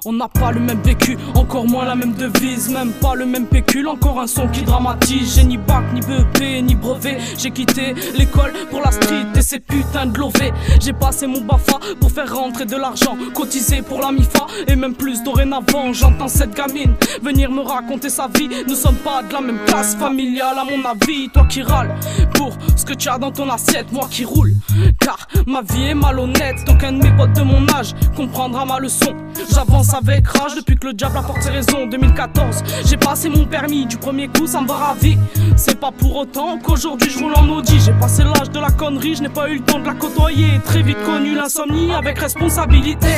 On n'a pas le même vécu, encore moins la même devise, même pas le même pécule, encore un son qui dramatise. J'ai ni bac, ni BEP, ni brevet. J'ai quitté l'école pour la street et ces putains de lovés. J'ai passé mon BAFA pour faire rentrer de l'argent, cotiser pour la MIFA et même plus dorénavant. J'entends cette gamine venir me raconter sa vie. Nous sommes pas de la même classe familiale à mon avis. Toi qui râles pour ce que tu as dans ton assiette, moi qui roule car ma vie est malhonnête. Aucun de mes potes de mon âge comprendra ma leçon. J'avance avec rage depuis que le diable a porté raison. 2014, j'ai passé mon permis du premier coup, ça me va ravi. C'est pas pour autant qu'aujourd'hui je roule en Audi. J'ai passé l'âge de la connerie, je n'ai pas eu le temps de la côtoyer. Très vite connu l'insomnie avec responsabilité.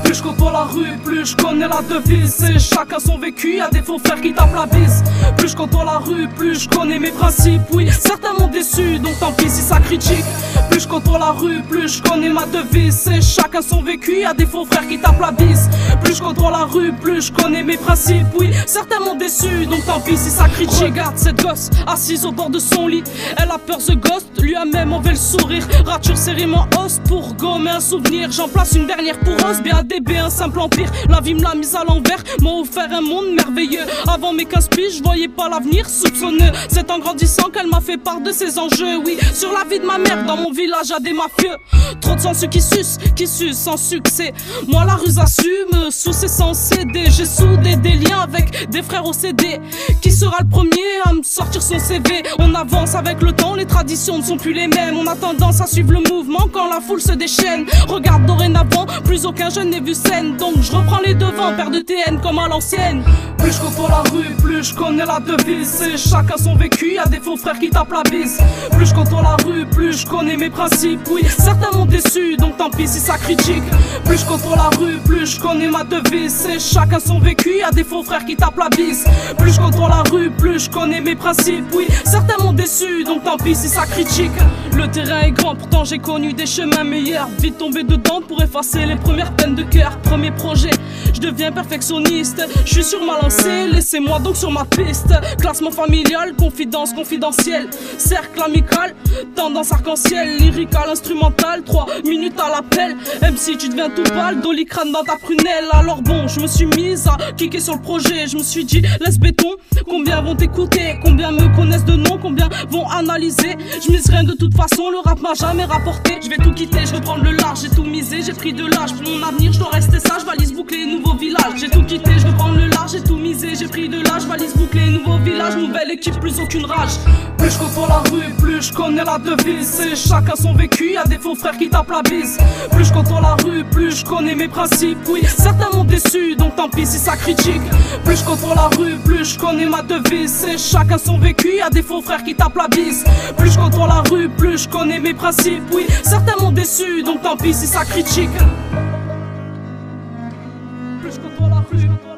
Plus je côtoie la rue, plus je connais la devise. C'est chacun son vécu, y'a des faux frères qui tapent la bise. Plus je côtoie la rue, plus je connais mes principes. Oui, certains m'ont déçu, donc tant pis si ça critique. Plus je côtoie la rue, plus je connais ma devise. C'est chacun son vécu, y'a des faux frères qui tapent la bise. Plus je côtoie la rue, plus je connais mes principes. Oui, certains m'ont déçu, donc tant pis si ça critique. Regarde cette gosse, assise au bord de son lit. Elle a peur ce ghost, lui a même enlevé le sourire. Rature serrée en os pour gommer un souvenir. J'en place une dernière pour os, BADB, un simple empire. La vie me l'a mise à l'envers, m'a offert un monde merveilleux. Avant mes 15 piges, je voyais pas l'avenir soupçonneux. C'est en grandissant qu'elle m'a fait part de ses enjeux. Oui, sur la vie de ma mère, dans mon village y'a des mafieux. Trop de sensu qui sucent sans succès. Moi la ruse assume, sous c'est sans céder. J'ai soudé des liens avec des frères au CD. Qui sera le premier à me sortir son CV? On avance avec le temps, les traditions ne sont plus les mêmes. On a tendance à suivre le mouvement quand la foule se déchaîne. Regarde dorénavant, plus aucun jeune n'est vu scène. Donc je reprends les devants, père de TN comme à l'ancienne. Plus je côtoie la rue, plus je connais la devise. C'est chacun son vécu, y'a des faux frères qui tapent la bise. Plus je côtoie la rue, plus je connais mes principes. Oui, certains m'ont déçu, donc tant pis si ça critique. Plus je côtoie la rue, plus je connais ma devise. C'est chacun son vécu, y'a des faux frères qui tapent la bise. Plus je côtoie la rue, plus je connais mes principes. Oui, certains m'ont déçu, donc tant pis si ça critique. Le terrain est grand, pourtant j'ai connu des chemins meilleurs. Vite tombé dedans pour effacer les premières peines de cœur. Premier projet, je deviens perfectionniste. Je suis sur ma lancée, laissez-moi donc sur ma piste. Classement familial, confidence confidentielle. Cercle amical, tendance arc-en-ciel. Lyrical, instrumental, 3 minutes à l'appel. MC tu deviens tout pâle, doliprane dans ta prunelle. Alors bon, je me suis mise à kicker sur le projet. Je me suis dit, laisse béton, combien vont t'écouter? Combien me connaissent de nom? Combien vont analyser? Je mise rien de toute façon, le rap m'a jamais rapporté. Je vais tout quitter, je vais prendre le large, j'ai tout misé. J'ai pris de l'âge pour mon avenir, je dois rester sage. Valise bouclée, nouveau village. J'ai tout quitté, je vais prendre le large, j'ai tout misé. J'ai pris de l'âge, valise bouclée, nouveau village. Nouvelle équipe, plus aucune rage. Plus je côtoie la rue, plus je connais la devise. C'est chacun son vécu, y'a des faux frères qui tapent la bise. Plus je côtoie la rue, plus je connais mes principes. Oui, certains m'ont déçu, donc tant pis si ça critique. Plus je côtoie la rue, plus je connais ma devise. C'est chacun son vécu, y'a des faux frères qui tapent la bise. Plus je côtoie la rue, plus je connais mes principes. Oui, certains m'ont déçu, donc tant pis si ça critique. Plus je côtoie la rue.